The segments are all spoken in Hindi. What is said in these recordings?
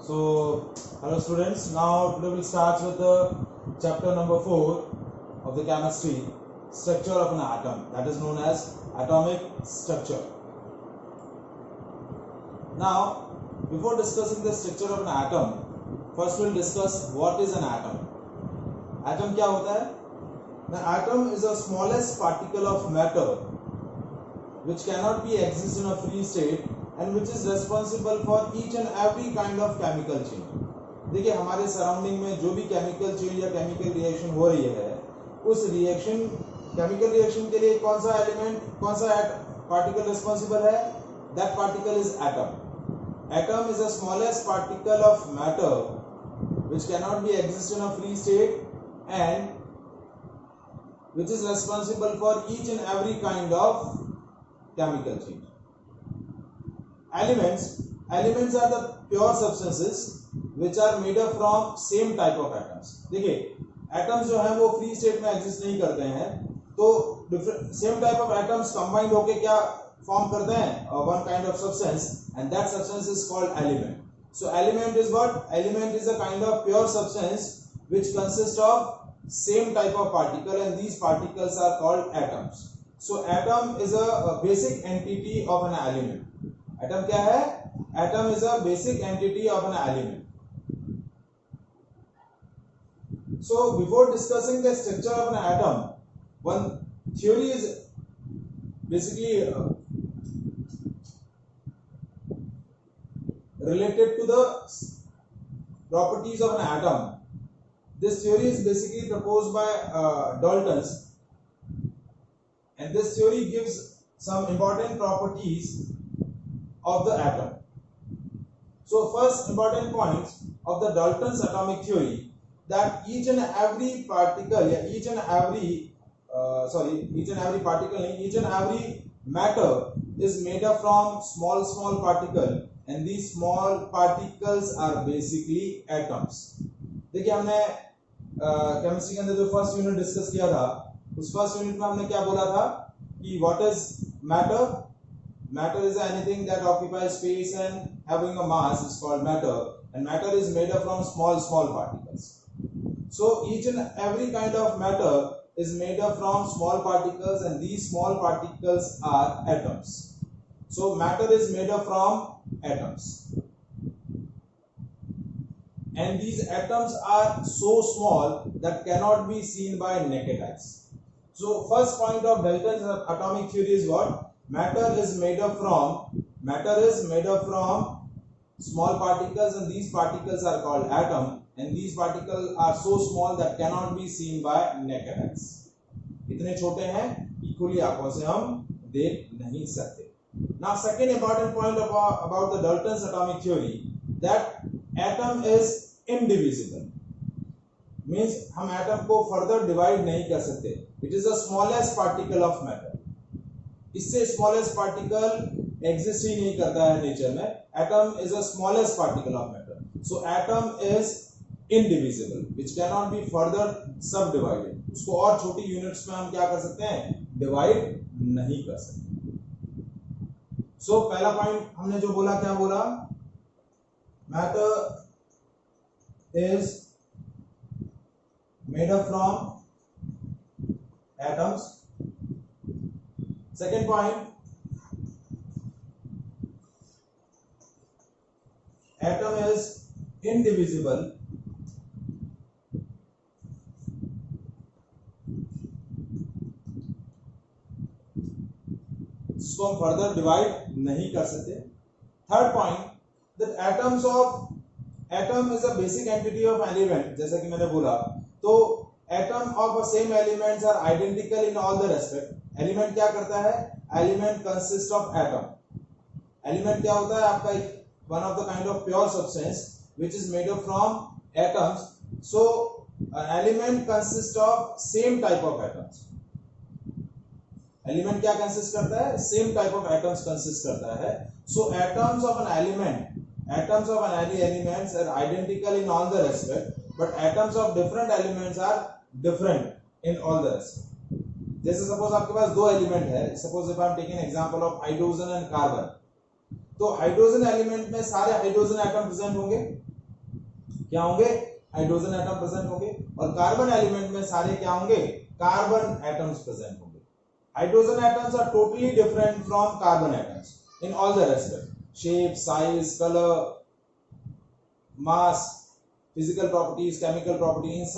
So, hello students. Now today we'll start with the chapter number 4 of the chemistry, structure of an atom, that is known as atomic structure. Now, before discussing the structure of an atom, first we'll discuss what is an atom. Atom क्या होता है? The atom is the smallest particle of matter which cannot be exist in a free state and which is responsible for each and every kind of chemical change. देखिए हमारे सराउंडिंग में जो भी केमिकल चेंज या केमिकल रिएक्शन हो रही है, उस रिएक्शन केमिकल रिएक्शन के लिए कौन सा एलिमेंट, कौन सा पार्टिकल रिस्पॉन्सिबल है? That particle is atom. Atom is the smallest particle of matter which cannot be exist in a free state and which is responsible for each and every kind of chemical change. Elements are the pure substances which are made up from same type of atoms. देखिए atoms जो हैं वो free state में exist नहीं करते हैं, तो same type of atoms combined होके क्या form करते हैं? One kind of substance, and that substance is called element. So element is what? Element is a kind of pure substance which consists of same type of particle, and these particles are called atoms. So atom is a basic entity of an element. Atom क्या है? Atom is a basic entity of an element. So before discussing the structure of an atom, one theory is basically related to the properties of an atom. This theory is basically proposed by Dalton, and this theory gives some important properties of the atom. So first important points of the Dalton's atomic theory, that each and every particle, each and every matter is made up from small particle, and these small particles are basically atoms. देखिए हमने केमिस्ट्री के अंदर जो फर्स्ट यूनिट डिस्कस किया था, उस फर्स्ट यूनिट में हमने क्या बोला था कि what is matter? Matter is anything that occupies space and having a mass is called matter, and matter is made up from small particles. So each and every kind of matter is made up from small particles, and these small particles are atoms. So matter is made up from atoms, and these atoms are so small that cannot be seen by naked eyes. So first point of Dalton's atomic theory is what? Matter is made up from small particles, and these particles are called atom, and these particles are so small that cannot be seen by naked eyes. इतने छोटे हैं कि खुली आंखों से हम देख नहीं सकते. Now second important point about the Dalton's atomic theory, that atom is indivisible. Means हम atom को further divide नहीं कर सकते. It is the smallest particle of matter. इससे smallest particle exist ही नहीं करता है nature में. Atom is the smallest particle of matter. So atom is indivisible, which cannot be further subdivided. उसको और छोटी यूनिट्स में हम क्या कर सकते हैं? डिवाइड नहीं कर सकते. सो पहला पॉइंट हमने जो बोला, क्या बोला? Matter is made up from atoms. Second point, atom is indivisible जिसको हम फर्दर डिवाइड नहीं कर सकते. Third point, that atom is a basic entity of element. जैसा कि मैंने बोला, तो atom of same elements are identical in all the respect. Element क्या करता है? Element consist of atom. Element क्या होता है? आपका one of the kind of pure substance which is made up from atoms. So an element consists of same type of atoms. Element क्या कंसिस्ट करता है? Same type of atoms consist करता है. So atoms of an elements are identical in all the respect, but atoms of different elements are different in all the respect. जैसे सपोज आपके पास दो एलिमेंट है, suppose if I am taking example of hydrogen and carbon, तो हाइड्रोजन एलिमेंट में सारे हाइड्रोजन एटम प्रेजेंट होंगे. क्या होंगे, हाइड्रोजन एटम प्रेजेंट होंगे, और कार्बन एलिमेंट में सारे क्या होंगे, कार्बन एटम्स प्रेजेंट होंगे। Hydrogen atoms are totally different from carbon atoms in all the respect, shape, size, colour, mass, physical properties, chemical properties,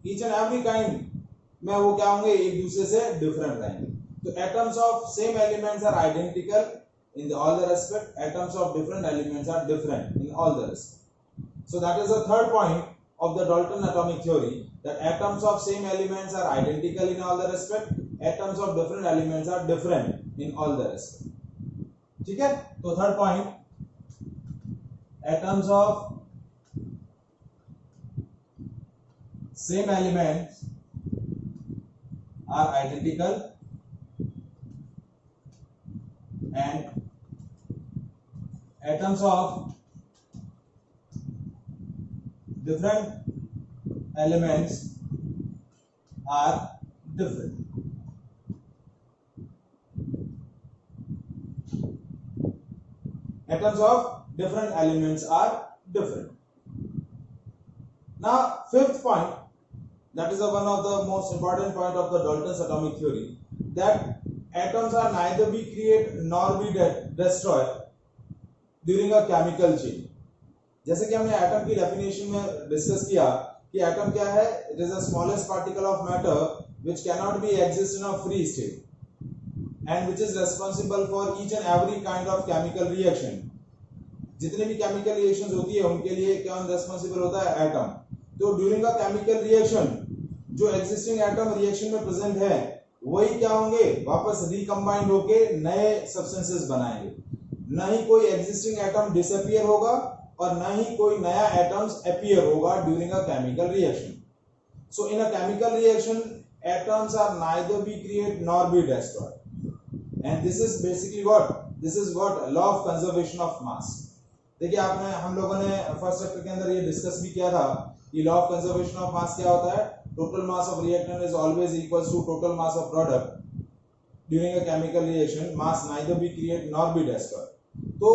each and every kind में वो क्या होंगे, एक दूसरे से डिफरेंट रहेंगे। तो atoms of same elements are identical in all the respect, atoms of different elements are different in all the respect. So that is the third point of the Dalton atomic theory, that atoms of same elements are identical in all the respect, atoms of different elements are different in all the respect. ठीक है, तो third point, atoms of same elements are identical and atoms of different elements are different. Atoms of different elements are different. Now, fifth point, that is one of the most important point of the Dalton's atomic theory, that atoms are neither be created nor be destroyed during a chemical change. जैसे कि हमने एटम की डेफिनेशन में डिस्कस किया कि एटम क्या है, it is the smallest particle of matter which can not be exist in a free state and which is responsible for each and every kind of chemical reaction. जितने भी केमिकल रिएक्शंस होती है उनके लिए क्या रिस्पांसिबल होता है, एटम। तो ड्यूरिंग अ केमिकल रिएक्शन जो एग्जिस्टिंग एटम रिएक्शन में प्रेजेंट है वही क्या होंगे, वापस रिकंबाइंड होके नए सब्सटेंसेस बनाएंगे। न ही कोई एग्जिस्टिंग एटम डिसअपियर होगा और न ही कोई नया एटम्स अपीयर होगा during a chemical reaction. So in a chemical reaction atoms are neither be create nor be destroyed and this is basically what law of conservation of mass. देखिए आपने हम लोगों ने फर्स्ट चैप्टर के अंदर ये डिस्कस भी किया था कि law of conservation of mass क्या होता है, total mass of reactant is always equals to total mass of product during a chemical reaction, mass neither be create nor be destroyed. तो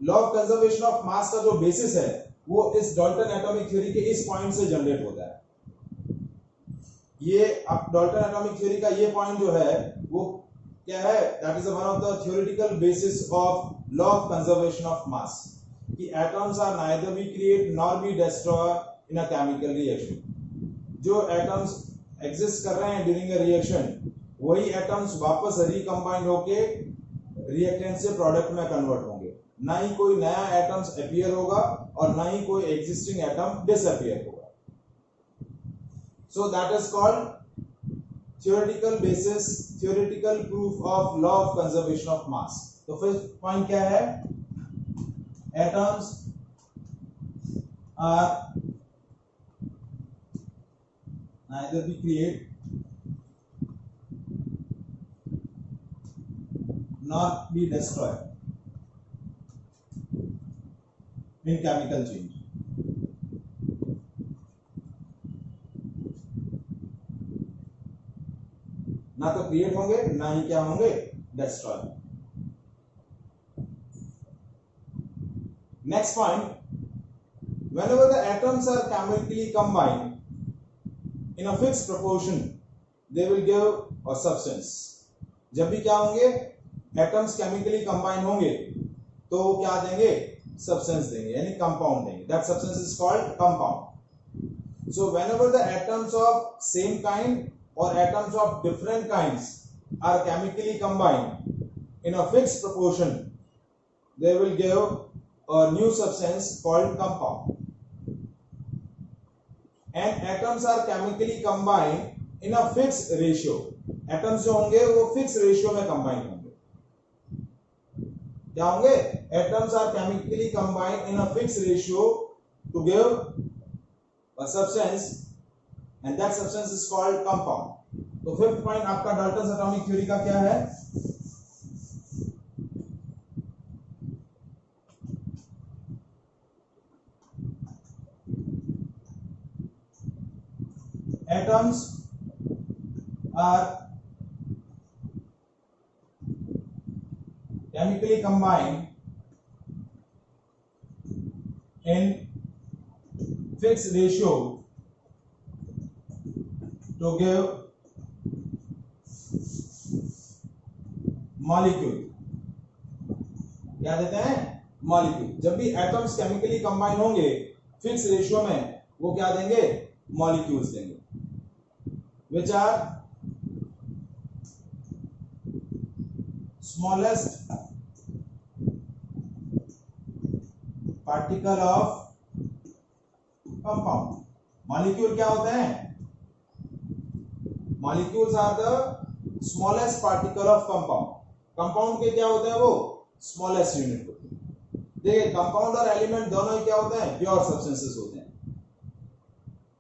law of conservation of mass का जो बेसिस है वो इस डाल्टन एटॉमिक थ्योरी के इस पॉइंट से जनरेट होता है। ये डाल्टन एटॉमिक थ्योरी का ये पॉइंट जो है वो क्या है, that is one of the theoretical basis of law of conservation of mass, कि atoms are neither be create nor be destroyed in a chemical reaction. जो एटम्स एग्जिस्ट कर रहे हैं ड्यूरिंग अ रिएक्शन वही एटम्स वापस रिकंबाइंड होके रिएक्टेंट से प्रोडक्ट में कन्वर्ट होंगे, ना ही कोई नया एटम्स अपीयर होगा और ना ही कोई एग्जिस्टिंग एटम डिसअपीयर होगा। So that is called theoretical basis, theoretical proof of law of conservation of mass. तो फिफ्थ पॉइंट क्या है, atoms are neither be create nor be destroyed in chemical change. ना तो क्रिएट होंगे ना ही क्या होंगे, destroy. Next point, whenever the atoms are chemically combined in a fixed proportion they will give a substance। जब भी क्या होंगे, एटम्स केमिकली कंबाइन होंगे तो क्या देंगे, सब्सटेंस देंगे, यानी कंपाउंड देंगे। That substance is called compound. So whenever the atoms of same kind or atoms of different kinds are chemically combined in a fixed proportion they will give a new substance called compound। and atoms are chemically combined in a fixed ratio। atoms जो होंगे वो fixed ratio में combine होंगे। क्या होंगे, atoms are chemically combined in a fixed ratio to give a substance and that substance is called compound। तो फिफ्थ पॉइंट आपका डाल्टन्स एटॉमिक थ्योरी का क्या है, atoms are chemically combined in fixed ratio to give molecule. क्या देते हैं? मॉलिक्यूल. जब भी एटम्स केमिकली कंबाइन होंगे फिक्स रेशियो में, वो क्या देंगे? मॉलिक्यूल्स देंगे, which are smallest particle of compound. Molecule क्या होते हैं? Molecules are the smallest particle of compound. Compound के क्या होते हैं? वो स्मॉलेस्ट यूनिट होते हैं. देखिए, कंपाउंड और एलिमेंट दोनों ही क्या होते हैं? प्योर सब्सटेंसेस होते हैं.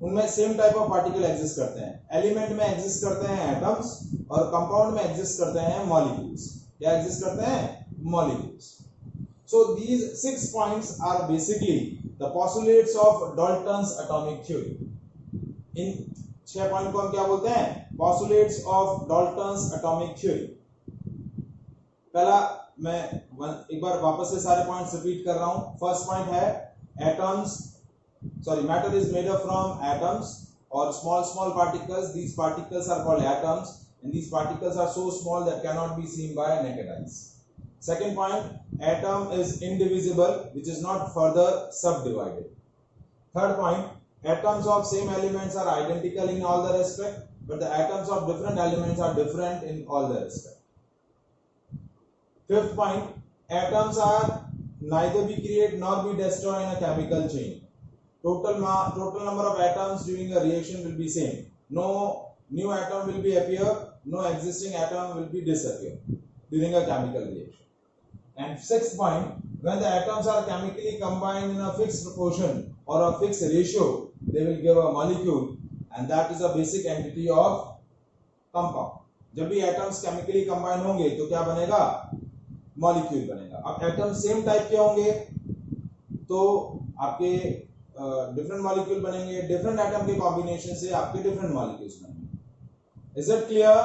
उनमें same type of particle exist करते हैं. एलिमेंट में एग्जिस्ट करते हैं एटम्स और कंपाउंड में एग्जिस्ट करते हैं मॉलिक्यूल्स. क्या एग्जिस्ट करते हैं? Molecules. So these 6 points are basically the postulates of Dalton's atomic theory. In 6 point को हम क्या बोलते हैं? Postulates of Dalton's atomic theory. पहला मैं एक बार वापस से सारे पॉइंट्स रिपीट कर रहा हूं. फर्स्ट पॉइंट है matter is made up from atoms or small particles. These particles are called atoms, and these particles are so small that cannot be seen by naked eyes. Second point, atom is indivisible, which is not further subdivided. Third point, atoms of same elements are identical in all the respect, but the atoms of different elements are different in all the respect. Fifth point, atoms are neither be created nor be destroyed in a chemical chain. Total number of atoms during a reaction will be same. No new atom will be appear, no existing atom will be disappear during a chemical reaction. And sixth point, when the atoms are chemically combined in a fixed proportion or a fixed ratio, they will give a molecule, and that is a basic entity of compound. जब भी atoms chemically combine होंगे तो क्या बनेगा? Molecule बनेगा. अब atoms same type के होंगे तो आपके different molecule बनेंगे. different atom के combination से आपके different molecules बनेंगे. Is it clear?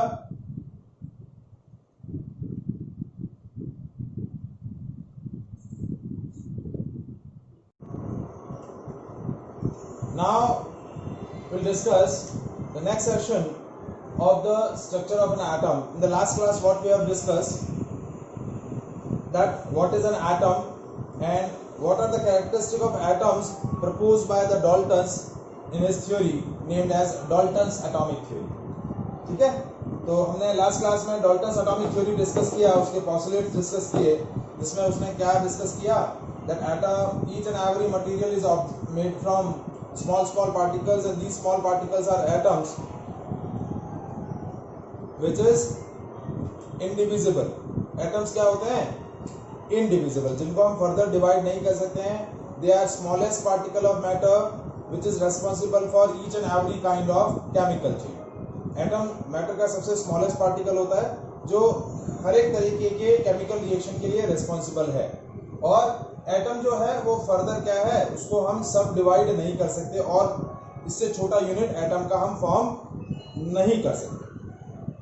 Now we'll discuss the next section of the structure of an atom. In the last class what we have discussed, that what is an atom and what are the characteristics of atoms proposed by the Daltons in his theory named as Dalton's atomic theory. ठीक है, तो हमने लास्ट क्लास में Dalton's atomic theory डिस्कस किया, उसके postulates डिस्कस किए, जिसमें उसने क्या डिस्कस किया? That atom, each and every material is made from small particles, and these small particles are atoms, which is indivisible. Atoms क्या होते हैं? Indivisible, जिनको हम further divide नहीं कर सकते हैं. They are smallest particle of matter, which is responsible for each and every kind of chemical chain. Atom matter का सबसे smallest particle होता है जो हर एक तरीके के chemical reaction के लिए responsible है. और एटम जो है वो फर्दर क्या है, उसको हम सब डिवाइड नहीं कर सकते और इससे छोटा यूनिट एटम का हम फॉर्म नहीं कर सकते.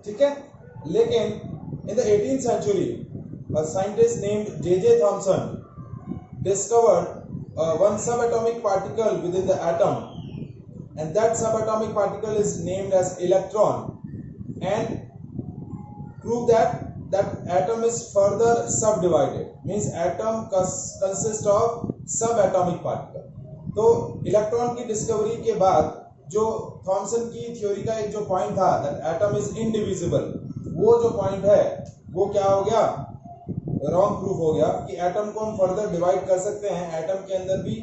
ठीक है, लेकिन in the 18th century a scientist named J.J. Thomson discovered one subatomic particle within the atom, and that subatomic particle is named as electron, and proved that atom is further subdivided, means atom consists of subatomic particle. तो इलेक्ट्रॉन की डिस्कवरी के बाद जो थॉमसन की थ्योरी का एक जो पॉइंट था that atom is indivisible, वो जो पॉइंट है वो क्या हो गया? रॉन्ग प्रूफ हो गया कि एटम को हम फर्दर डिवाइड कर सकते हैं. एटम के अंदर भी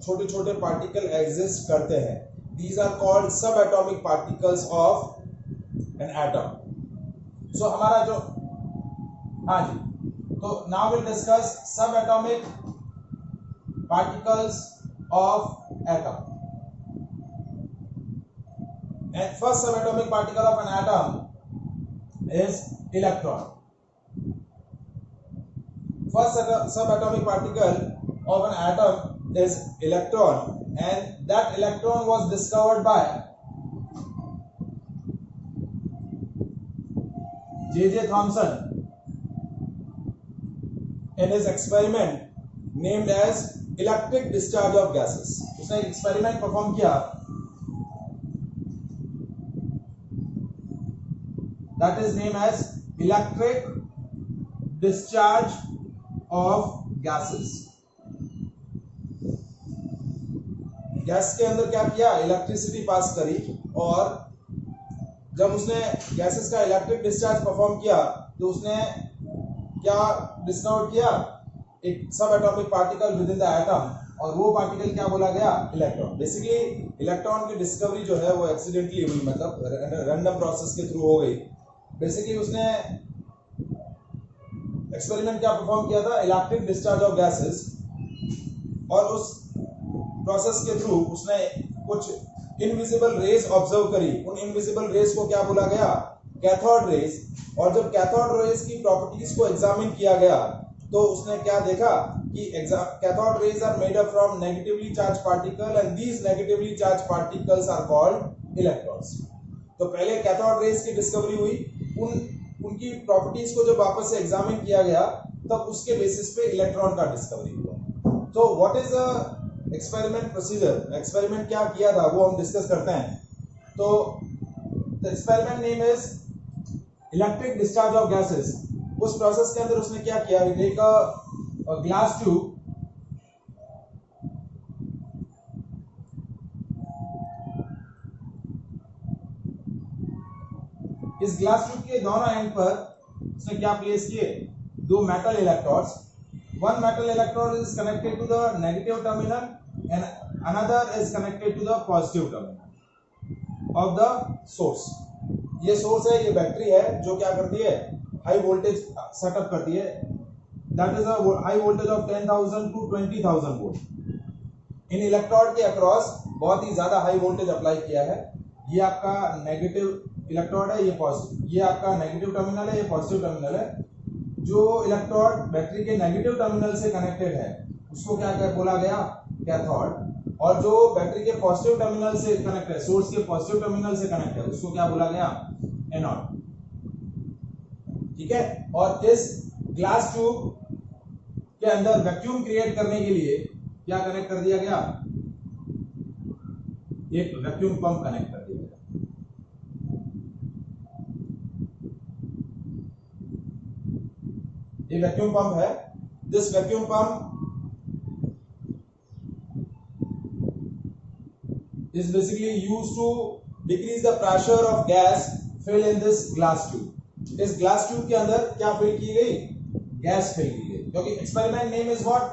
छोटे छोटे पार्टिकल एग्जिस्ट करते हैं. These are called subatomic particles of an atom. So हमारा जो हाँ जी, तो now we'll discuss subatomic particles of atom. And first subatomic particle of an atom is electron. First subatomic particle of an atom is electron, and that electron was discovered by J.J. Thomson in his experiment named as electric discharge of gases. उसने एक एक्सपेरिमेंट परफॉर्म किया, that is named as electric discharge of gases। Gas के अंदर क्या किया, इलेक्ट्रिसिटी पास करी, और जब उसने गैसेस का इलेक्ट्रिक डिस्चार्ज परफॉर्म किया तो उसने क्या डिस्कवर किया, एक सब atomic particle with in the atom, और वो पार्टिकल क्या बोला गया, इलेक्ट्रॉन। बेसिकली इलेक्ट्रॉन की डिस्कवरी जो है वो एक्सीडेंटली हुई, मतलब रैंडम प्रोसेस के थ्रू हो गई। बेसिकली उसने एक्सपेरिमेंट क्या परफॉर्म किया था, इलेक्ट्रिक डिस्चार्ज ऑफ गैसेस, और उस प्रोसेस के थ्रू उसने कुछ इनविजिबल रेज ऑब्जर्व करी। उन इनविजिबल रेज को क्या बोला गया, कैथोड रेज। और जब कैथोड रेज की प्रॉपर्टीज को एग्जामिन किया गया तो उसने क्या देखा कि cathode rays are made up from negatively charge particle and these negatively charge particles are called electrons. तो पहले कैथोड रेज की डिस्कवरी हुई, उनकी प्रॉपर्टीज को जब वापस से एग्जामिन किया गया तब उसके बेसिस पे इलेक्ट्रॉन का डिस्कवरी हुआ। तो what is the experiment procedure, experiment क्या किया था वो हम डिस्कस करते हैं। तो the experiment name is electric discharge of gases. उस प्रोसेस के अंदर उसने क्या किया, एक ग्लास ट्यूब, इस ग्लास ट्यूब के दोनों एंड पर उसने क्या प्लेस किए, दो metal electrodes. One metal electrode is connected to the negative terminal and another is connected to the positive terminal of the source. ये सोर्स है, ये बैटरी है जो क्या करती है, हाई वोल्टेज सेटअप करती है। That is a high voltage of 10,000 to 20,000 volt. इन इलेक्ट्रोड के अक्रॉस बहुत ही ज्यादा हाई वोल्टेज अप्लाई किया है। ये आपका नेगेटिव इलेक्ट्रोड है, ये पॉजिटिव, ये आपका नेगेटिव टर्मिनल है, ये पॉजिटिव टर्मिनल है। जो इलेक्ट्रोड बैटरी के नेगेटिव टर्मिनल से कनेक्टेड है उसको क्या बोला गया, कैथोड। और जो बैटरी के पॉजिटिव टर्मिनल से कनेक्ट है, सोर्स के पॉजिटिव टर्मिनल से कनेक्ट है, उसको क्या बोला गया, एनोड। ठीक है। और इस ग्लास ट्यूब के अंदर वैक्यूम क्रिएट करने के लिए क्या कनेक्ट कर दिया गया, एक वैक्यूम पंप कनेक्ट कर दिया गया। ये वैक्यूम पंप है। This vacuum pump is basically used to decrease the pressure of gas filled in this glass tube। इस ग्लास ट्यूब के अंदर क्या फिल की गई, गैस फिल की गई। क्योंकि experiment name is what,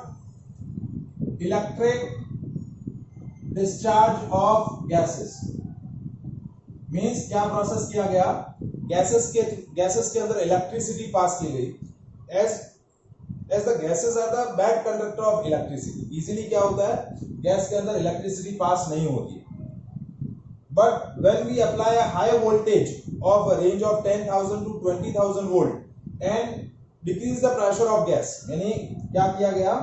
electric discharge of gases. Means क्या प्रोसेस किया गया, गैसेस के अंदर इलेक्ट्रिसिटी पास की गई। as the gases are the bad conductor of electricity, easily क्या होता है, गैस के अंदर इलेक्ट्रिसिटी पास नहीं होती। But when we apply a high voltage of a range of 10,000 to 20,000 volt and decrease the pressure of gas, यानी क्या किया गया,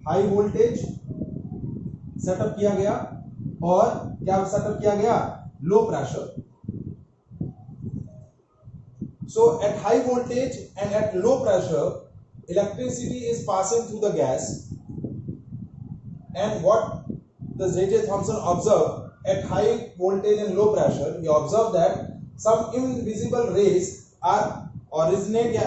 हाई वोल्टेज सेटअप किया गया और क्या सेटअप किया गया, low pressure. So at high voltage and at low pressure, electricity is passing through the gas, and what the J.J. Thomson observed at high voltage and low pressure, he observed that some invisible rays are originate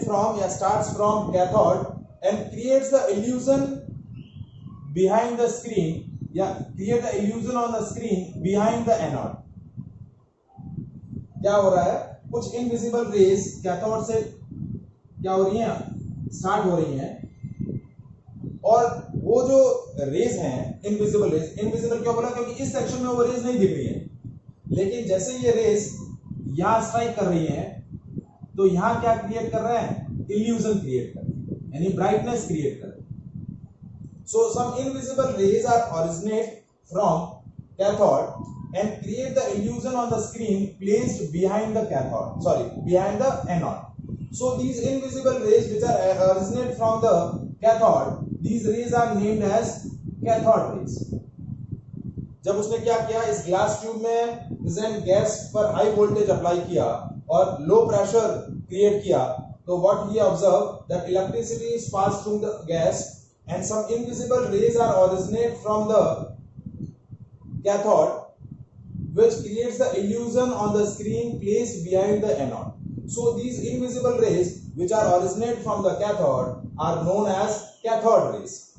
from starts from cathode and creates the illusion behind the screen, create the illusion on the screen behind the anode। क्या हो रहा है, कुछ इनविजिबल रेज कैथोड से क्या हो रही हैं, स्टार्ट हो रही हैं, और वो जो रेज हैं, इनविजिबल रेज, इनविजिबल क्यों बोला, क्योंकि इस सेक्शन में वो रेज नहीं दिख रही है, लेकिन जैसे ये रेज यहां स्ट्राइक कर रही हैं तो यहां क्या क्रिएट कर रहे हैं, इल्यूजन क्रिएट कर रहे हैं, यानी ब्राइटनेस क्रिएट कर रहे हैं। So some invisible rays are originate from cathode and create the illusion on the screen placed behind the behind the anode। So these invisible rays which are originate from the cathode, these rays are named as cathode rays। जब उसने क्या किया, इस ग्लास ट्यूब में प्रेजेंट गैस पर हाई वोल्टेज अप्लाई किया और लो प्रेशर क्रिएट किया, So what he observed, that electricity is passed through the gas and some invisible rays are originate from the cathode, which creates the illusion on the screen placed behind the anode. So these invisible rays which are originate from the cathode are known as cathode rays.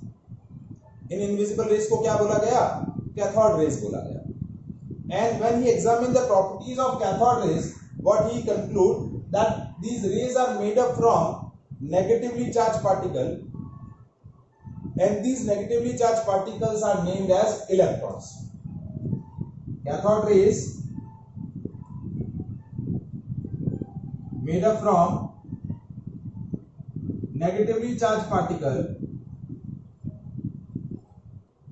In invisible rays को क्या बोला गया? Cathode rays बोला गया. And when he examined the properties of cathode rays, what he conclude that these rays are made up from negatively charged particle, and these negatively charged particles are named as electrons. Cathode rays made up from negatively charged particle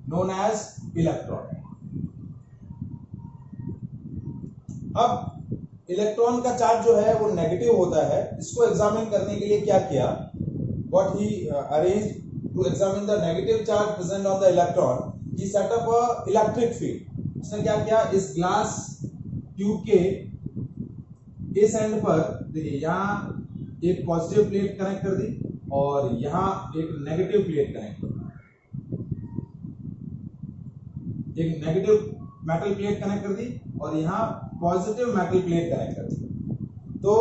known as electron. अब इलेक्ट्रॉन का चार्ज जो है वो नेगेटिव होता है. इसको एग्जामिन करने के लिए क्या किया? What he arranged to examine the negative charge present on the electron, he set up a electric field. उसने क्या किया? इस ग्लास ट्यूब के इस एंड पर देखिए, यहाँ एक पॉजिटिव प्लेट कनेक्ट कर दी और यहाँ एक नेगेटिव प्लेट कनेक्ट कर दी. एक नेगेटिव मेटल प्लेट कनेक्ट कर दी और यहाँ पॉजिटिव मेटल प्लेट कनेक्ट कर दी. तो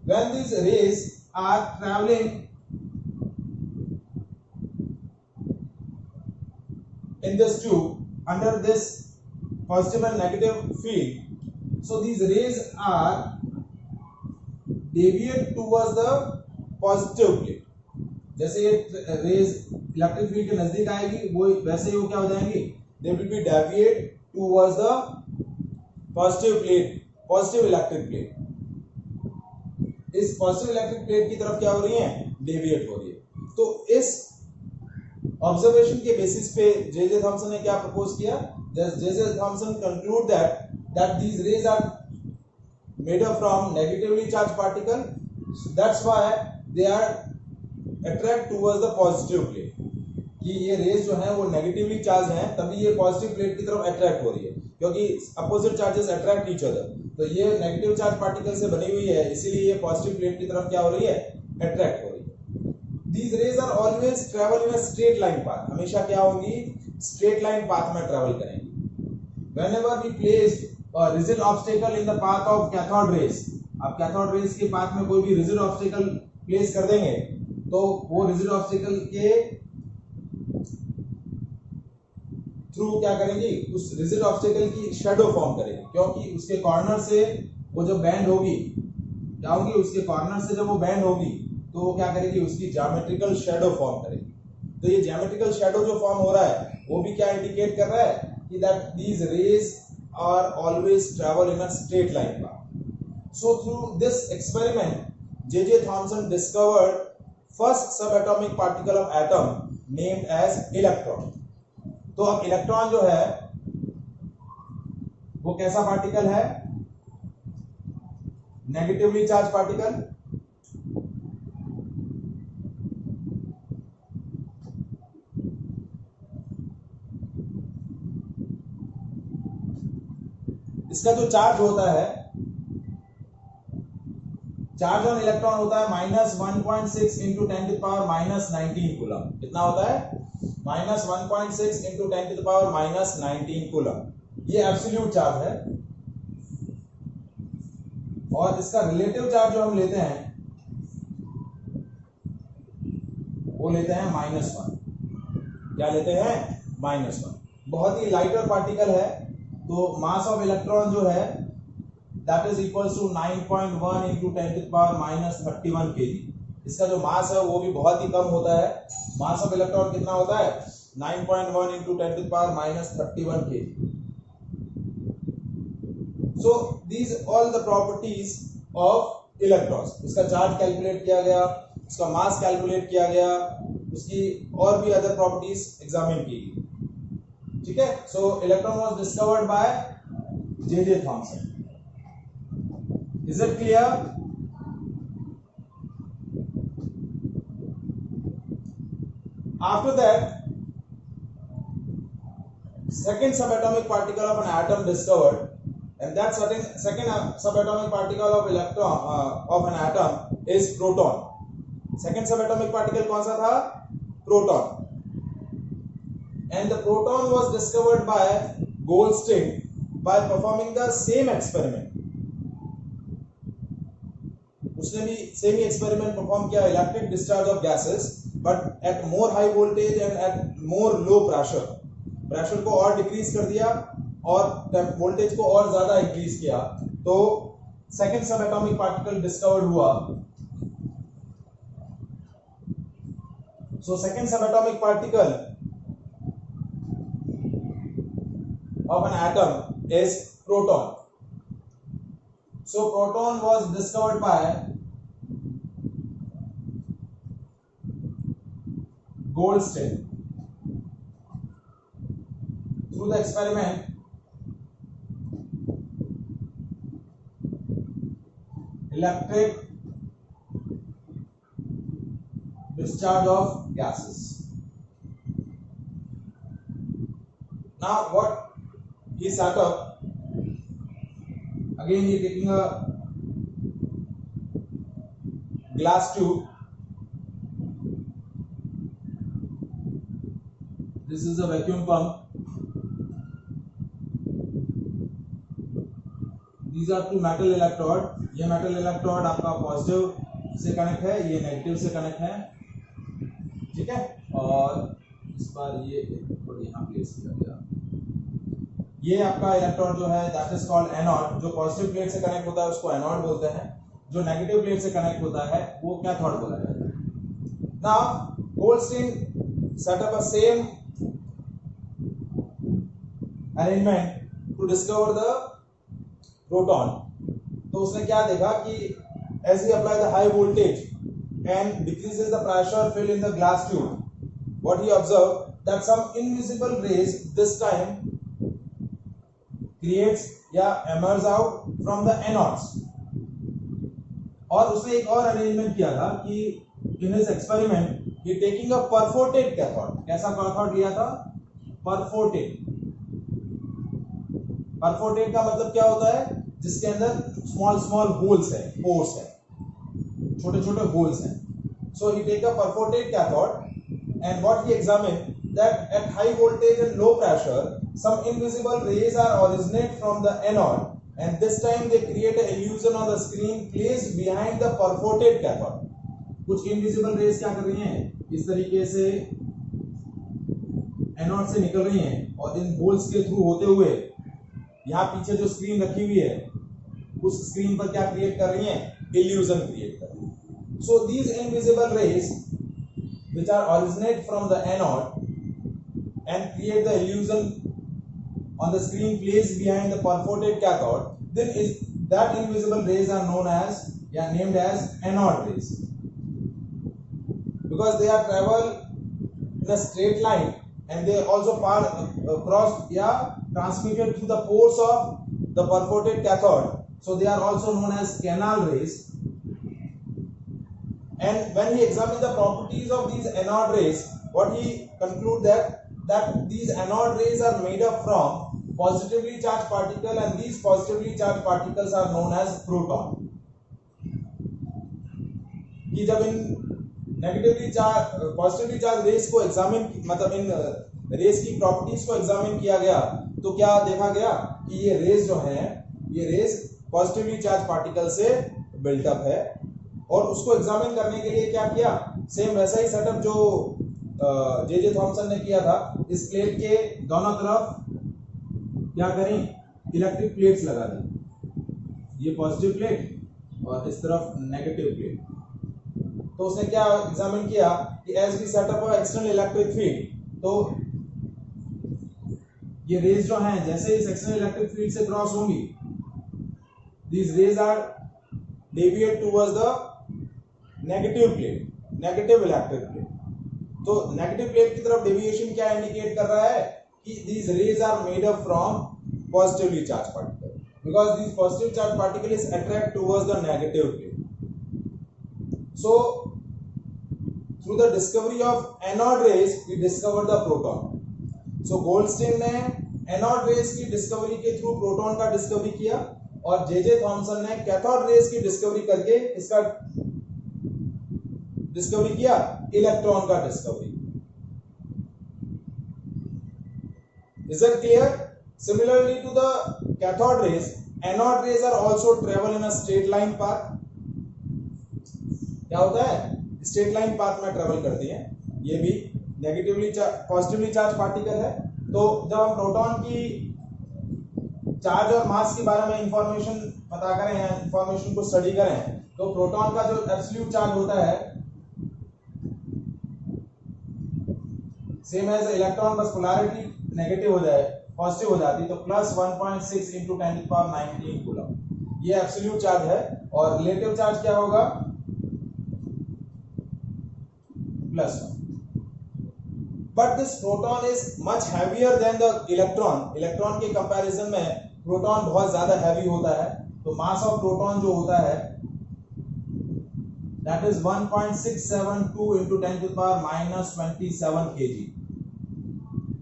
when these rays are traveling in this tube under this positive and negative field, so these rays are deviate towards the positive plate. जैसे ये रेज इलेक्ट्रिक फील्ड के नजदीक आएगी, वो वैसे ही वो क्या हो जाएंगी? They will be deviate towards the positive plate, positive electric plate. इस पॉजिटिव इलेक्ट्रिक प्लेट की तरफ क्या हो रही है? डेविएट हो रही है. तो इस ऑब्जर्वेशन के बेसिस पे जे थॉमसन ने क्या प्रपोज किया? J Thomson conclude that these rays are made up from negatively charged particle, that's why they are attract towards the positive plate. कि ये रेज जो है वो नेगेटिवली चार्ज हैं, तभी ये पॉजिटिव प्लेट की तरफ अट्रैक्ट हो रही है, क्योंकि opposite charges attract each other. तो ये नेगेटिव चार्ज पार्टिकल से बनी हुई है, इसीलिए ये पॉजिटिव प्लेट की तरफ क्या हो रही है? अट्रैक्ट हो रही है. These rays are always travel in a straight line path. हमेशा क्या होंगी? स्ट्रेट लाइन पाथ में ट्रैवल करेंगी. Whenever we place a rigid obstacle in the path of cathode rays, आप कैथोड रेज के पाथ में कोई भी रिजिड ऑब्स्टेकल प्लेस कर देंगे तो वो रिजिड ऑब्स्टेकल के थ्रू क्या करेंगी? उस रिजिड ऑब्स्टेकल की शैडो फॉर्म करेगी, क्योंकि उसके कॉर्नर से वो जब बैंड होगी, क्या होगी? उसके कॉर्नर से जब वो बैंड होगी तो वो क्या करेगी? उसकी ज्योमेट्रिकल शैडो फॉर्म करेगी. तो ये ज्योमेट्रिकल शैडो जो फॉर्म हो रहा है वो भी क्या इंडिकेट कर रहा है कि that these rays are always travel in a straight line path. So through this experiment, J.J. Thomson discovered first subatomic particle of atom named as electron. तो अब इलेक्ट्रॉन जो है वो कैसा पार्टिकल है? Negatively charge particle. इसका जो चार्ज होता है, चार्ज ऑन इलेक्ट्रॉन होता है -1.6 into 10 to the power -19 coulomb. कितना होता है? -1.6 into 10 to the power -19 coulomb. ये एब्सोल्यूट चार्ज है. और इसका रिलेटिव चार्ज जो हम लेते हैं वो लेते हैं -1. क्या लेते हैं? -1. बहुत ही लाइटर पार्टिकल है. तो मास ऑफ इलेक्ट्रॉन जो है that is equals to 9.1 into 10 to the power -31 kg. इसका जो मास है वो भी बहुत ही कम होता है. मास ऑफ इलेक्ट्रॉन कितना होता है? 9.1 into 10 to the power -31 kg. So these all the properties of electrons. इसका चार्ज कैलकुलेट किया गया, उसका मास कैलकुलेट किया गया, उसकी और भी अदर प्रॉपर्टीज एग्जामिन की गई. ठीक है. So electron was discovered by J.J. Thomson. Is it clear? After that, second subatomic particle of an atom discovered, and that second subatomic particle of electron of an atom is proton. Second सब एटॉमिक पार्टिकल कौन सा था? Proton. And the proton was discovered by Goldstein by performing the same experiment. उसने भी सेम ही एक्सपेरिमेंट परफॉर्म किया, electric discharge of gases but at more high voltage and at more low pressure. Pressure को और डिक्रीज कर दिया और वोल्टेज को और ज्यादा इंक्रीज किया, तो सेकेंड सब एटॉमिक पार्टिकल डिस्कवर्ड हुआ. सो सेकेंड सब atomic particle of an atom is proton. So proton was discovered by Goldstein through the experiment electric discharge of gases. Now what he set up, again he taking a glass tube. This is a vacuum pump. These are two metal electrode. ये metal electrode आपका पॉजिटिव से कनेक्ट है, ये नेगेटिव से कनेक्ट है, ठीक है. और इस बार ये यहाँ प्लेस किया गया. ये आपका इलेक्ट्रॉन जो है दैट इज कॉल्ड एनोड. जो पॉजिटिव प्लेट से कनेक्ट होता है उसको एनोड बोलते हैं, जो नेगेटिव प्लेट से कनेक्ट होता है वो कैथोड बोला जाता है. Now Goldstein set up a same arrangement to discover the proton. तो उसने क्या देखा कि as he apply the high voltage and decreases the pressure fill in the glass tube, what he observe that some invisible rays this time creates या emerge out from the anodes. और उसने एक और अरेंजमेंट किया था कि in his experiment he taking a perforated cathode. कैसा कैथोड लिया था? perforated. perforated का मतलब क्या होता है? जिसके अंदर small holes है, pores है, छोटे छोटे holes हैं. So he take a perforated cathode and what he examined that at high voltage and low pressure some invisible rays are originate from the anode and this time they create an illusion on the screen placed behind the perforated cathode. कुछ invisible rays क्या कर रही हैं? इस तरीके से एनोड से निकल रही हैं और इन होल्स के थ्रू होते हुए यहाँ पीछे जो स्क्रीन रखी हुई है उस स्क्रीन पर क्या क्रिएट कर रही हैं? इल्यूजन क्रिएट कर रही हैं. So these invisible rays which are originate from the anode and create the illusion on the screen placed behind the perforated cathode, then is that invisible rays are known as named as anode rays, because they are travel in a straight line and they also cross transmitted through the pores of the perforated cathode, so they are also known as canal rays. And when he examined the properties of these anode rays, what he conclude that these anode rays are made up from positively charged particle and these positively charged particles are known as proton. कि जब इन पॉजिटिवली चार्ज रेस को एग्जामिन मतलब इन रेस की प्रॉपर्टीज को एग्जामिन किया गया तो क्या देखा गया कि ये रेस जो है ये रेस पॉजिटिवली चार्ज पार्टिकल से बिल्टअप है. और उसको एग्जामिन करने के लिए क्या किया? सेम वैसा ही सेटअप जो जे थॉमसन ने किया था. इस प्लेट के दोनों तरफ क्या करें? इलेक्ट्रिक प्लेट्स लगा दी, ये पॉजिटिव प्लेट और इस तरफ नेगेटिव प्लेट. तो उसने क्या एग्जामिन किया कि as we setup external electric field, तो ये रेज जो हैं जैसे इस एक्सटर्नल इलेक्ट्रिक फील्ड से क्रॉस होंगी, these rays are deviate towards the negative plate, negative electric plate. तो नेगेटिव प्लेट की तरफ डेविएशन क्या इंडिकेट कर रहा है कि these rays are made up from positively charged particle, because these positive charged particle is attract towards the negative plate. So through the discovery of anode rays we discovered the proton. So Goldstein ने anode rays की डिस्कवरी के थ्रू प्रोटॉन का डिस्कवरी किया और जे थॉमसन ने कैथोड रेस की डिस्कवरी करके इसका डिस्कवरी किया? इलेक्ट्रॉन का discovery. Is it clear? Similarly to the cathode rays, anode rays are also travel in a straight line path. क्या होता है? स्ट्रेट लाइन पाथ में ट्रेवल करती है। ये भी नेगेटिवली पॉजिटिवली चार्ज पार्टिकल है। तो जब हम प्रोटॉन की चार्ज और मास के बारे में इंफॉर्मेशन पता करें या इंफॉर्मेशन को स्टडी करें, तो प्रोटॉन का जो एब्सोल्यूट चार्ज होता है सेम एज इलेक्ट्रॉन, बस पोलैरिटी नेगेटिव हो जाए, पॉजिटिव हो जाती, तो प्लस 1.6 इंटू 10⁻19 कूलम ये एब्सोल्यूट चार्ज है। और रिलेटिव चार्ज क्या होगा? +1। But this proton is much heavier than the electron. Electron के कंपैरिजन में प्रोटॉन बहुत ज्यादा हैवी होता है। तो मास ऑफ प्रोटॉन जो होता है दैट इज 1.672 इंटू 10⁻27 kg।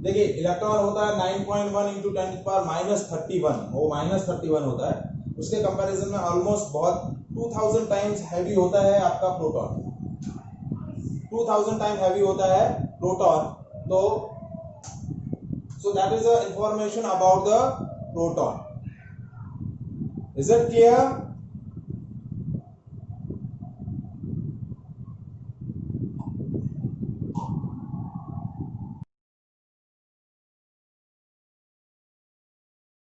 देखिए इलेक्ट्रॉन होता है 9.1 इंटू 10⁻31, वो -31 होता है। उसके कंपैरिजन में ऑलमोस्ट बहुत 2000 टाइम्स हैवी होता है आपका प्रोटॉन। 2000 टाइम हैवी होता है प्रोटॉन। तो so that is the information about the proton. Is it clear?